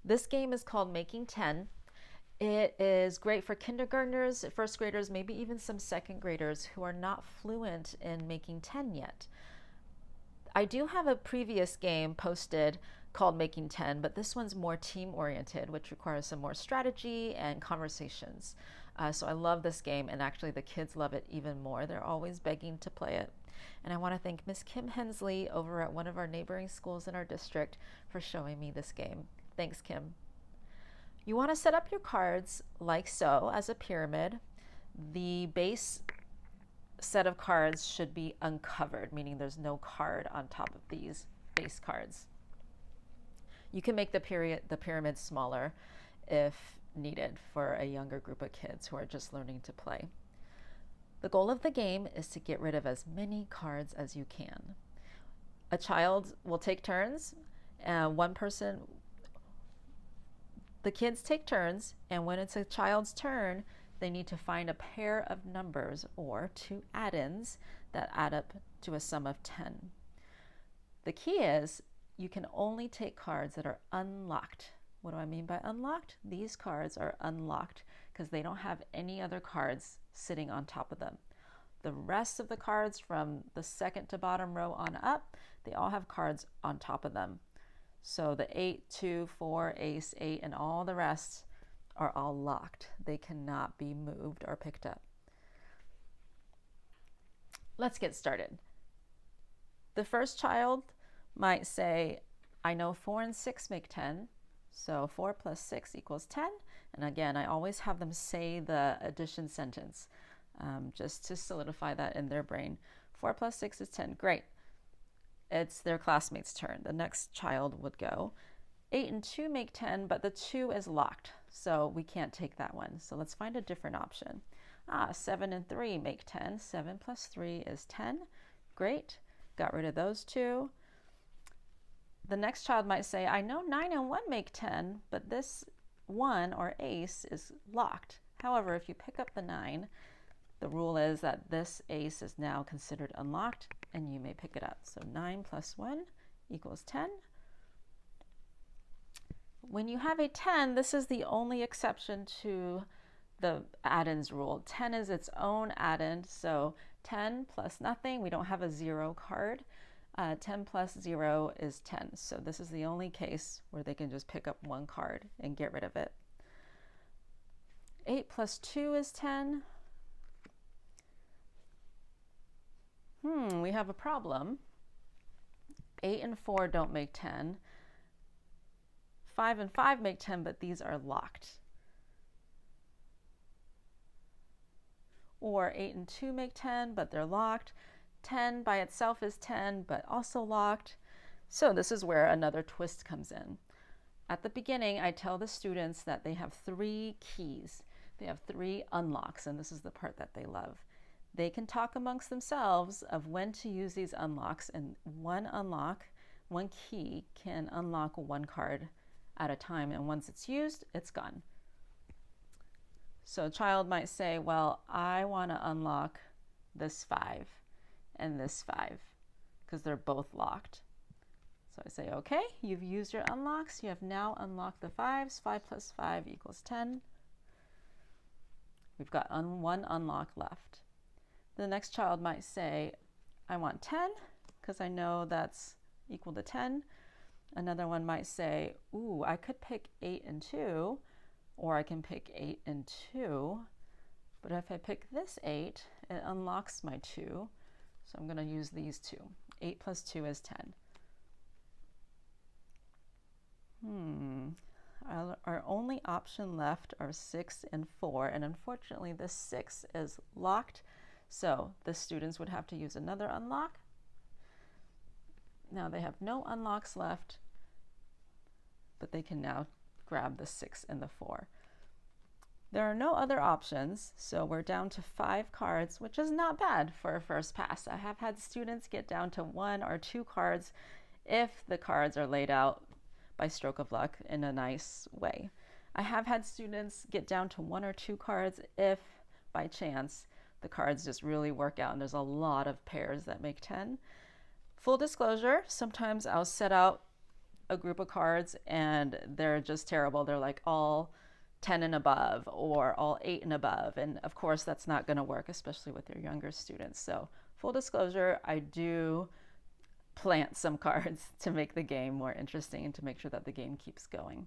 This game is called Making 10. It is great for kindergartners, first graders, maybe even some second graders who are not fluent in making 10 yet. I do have a previous game posted called Making 10, but this one's more team oriented, which requires some more strategy and conversations. So I love this game, and actually the kids love it even more. They're always begging to play it. And I want to thank Miss Kim Hensley over at one of our neighboring schools in our district for showing me this game. Thanks, Kim. You want to set up your cards like so as a pyramid. The base set of cards should be uncovered, meaning there's no card on top of these base cards. You can make the pyramid smaller if needed for a younger group of kids who are just learning to play. The goal of the game is to get rid of as many cards as you can. A child will take turns, the kids take turns, and when it's a child's turn, they need to find a pair of numbers or two add-ins that add up to a sum of 10. The key is you can only take cards that are unlocked. What do I mean by unlocked? These cards are unlocked because they don't have any other cards sitting on top of them. The rest of the cards from the second to bottom row on up, they all have cards on top of them. So the 8, 2, 4, ace, 8, and all the rest are all locked. They cannot be moved or picked up. Let's get started. The first child might say, I know 4 and 6 make 10, so 4 plus 6 equals 10. And again, I always have them say the addition sentence just to solidify that in their brain. 4 plus 6 is 10. Great. It's their classmate's turn. The next child would go. 8 and 2 make 10, but the 2 is locked, so we can't take that one. So let's find a different option. 7 and 3 make 10. 7 plus 3 is 10. Great. Got rid of those two. The next child might say, I know 9 and 1 make 10, but this 1 or ace is locked. However, if you pick up the 9, the rule is that this ace is now considered unlocked and you may pick it up. So 9 plus 1 equals 10. When you have a 10, this is the only exception to the add-ins rule. 10 is its own add-in, so 10 plus nothing, we don't have a 0 card. 10 plus 0 is 10. So this is the only case where they can just pick up one card and get rid of it. 8 plus 2 is 10. We have a problem. 8 and 4 don't make 10. 5 and 5 make 10, but these are locked. Or 8 and 2 make 10, but they're locked. 10 by itself is 10, but also locked. So this is where another twist comes in. At the beginning, I tell the students that they have 3 keys. They have 3 unlocks, and this is the part that they love. They can talk amongst themselves of when to use these unlocks, and one unlock, one key can unlock one card at a time, and once it's used, it's gone. So a child might say, well, I want to unlock this 5 and this 5 because they're both locked. So I say, okay, you've used your unlocks. You have now unlocked the 5s. 5 plus 5 equals 10. We've got one unlock left. The next child might say, I want 10 because I know that's equal to 10. Another one might say, ooh, I could pick 8 and 2, or I can pick 8 and 2. But if I pick this 8, it unlocks my 2. So I'm going to use these two. 8 plus 2 is 10. Our only option left are 6 and 4, and unfortunately this 6 is locked, so the students would have to use another unlock. Now they have no unlocks left, but they can now grab the 6 and the 4. There are no other options, so we're down to 5 cards, which is not bad for a first pass. I have had students get down to 1 or 2 cards if the cards are laid out by stroke of luck in a nice way. I have had students get down to 1 or 2 cards if, by chance, the cards just really work out and there's a lot of pairs that make 10. Full disclosure, sometimes I'll set out a group of cards and they're just terrible. They're like all 10 and above or all 8 and above. And of course, that's not going to work, especially with your younger students. So, full disclosure, I do plant some cards to make the game more interesting and to make sure that the game keeps going.